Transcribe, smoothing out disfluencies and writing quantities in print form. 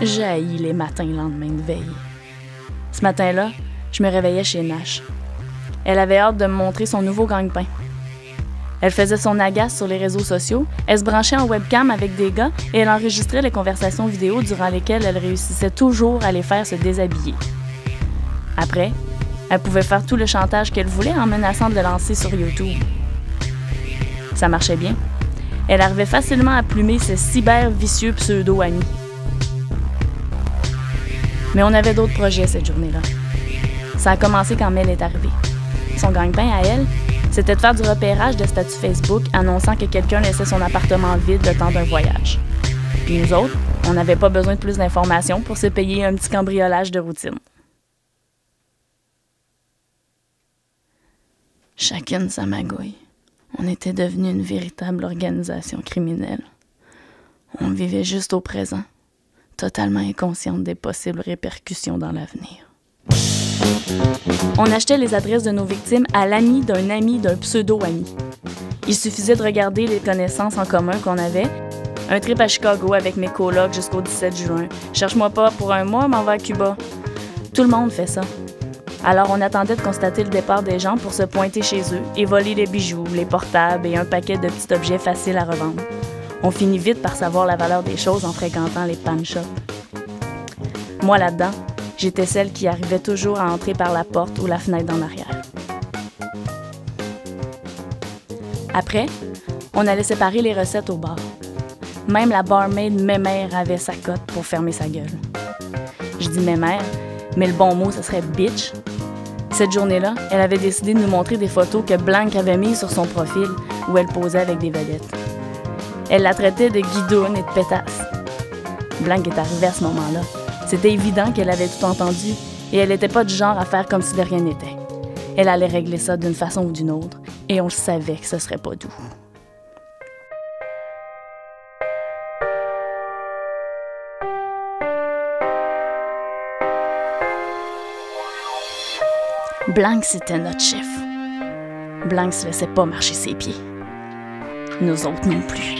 J'haïs les matins lendemain de veille. Ce matin-là, je me réveillais chez Nash. Elle avait hâte de me montrer son nouveau gagne-pain. Elle faisait son agace sur les réseaux sociaux, elle se branchait en webcam avec des gars et elle enregistrait les conversations vidéo durant lesquelles elle réussissait toujours à les faire se déshabiller. Après, elle pouvait faire tout le chantage qu'elle voulait en menaçant de le lancer sur YouTube. Ça marchait bien. Elle arrivait facilement à plumer ses cyber-vicieux pseudo-amis. Mais on avait d'autres projets cette journée-là. Ça a commencé quand Mel est arrivée. Son gagne-pain à elle, c'était de faire du repérage de statuts Facebook annonçant que quelqu'un laissait son appartement vide le temps d'un voyage. Puis nous autres, on n'avait pas besoin de plus d'informations pour se payer un petit cambriolage de routine. Chacune sa magouille. On était devenus une véritable organisation criminelle. On vivait juste au présent, totalement inconsciente des possibles répercussions dans l'avenir. On achetait les adresses de nos victimes à l'ami d'un pseudo-ami. Il suffisait de regarder les connaissances en commun qu'on avait. Un trip à Chicago avec mes colocs jusqu'au 17 juin. Cherche-moi pas, pour un mois, m'en va à Cuba. Tout le monde fait ça. Alors on attendait de constater le départ des gens pour se pointer chez eux et voler les bijoux, les portables et un paquet de petits objets faciles à revendre. On finit vite par savoir la valeur des choses en fréquentant les pawn shops. Moi là-dedans, j'étais celle qui arrivait toujours à entrer par la porte ou la fenêtre d'en arrière. Après, on allait séparer les recettes au bar. Même la barmaid mémère avait sa cote pour fermer sa gueule. Je dis mémère, mais le bon mot, ce serait bitch. Cette journée-là, elle avait décidé de nous montrer des photos que Blanc avait mises sur son profil où elle posait avec des vedettes. Elle la traitait de guidoune et de pétasse. Blanc est arrivée à ce moment-là. C'était évident qu'elle avait tout entendu et elle n'était pas du genre à faire comme si de rien n'était. Elle allait régler ça d'une façon ou d'une autre et on le savait que ce serait pas doux. Blanc, c'était notre chef. Blanc se laissait pas marcher ses pieds. Nous autres non plus.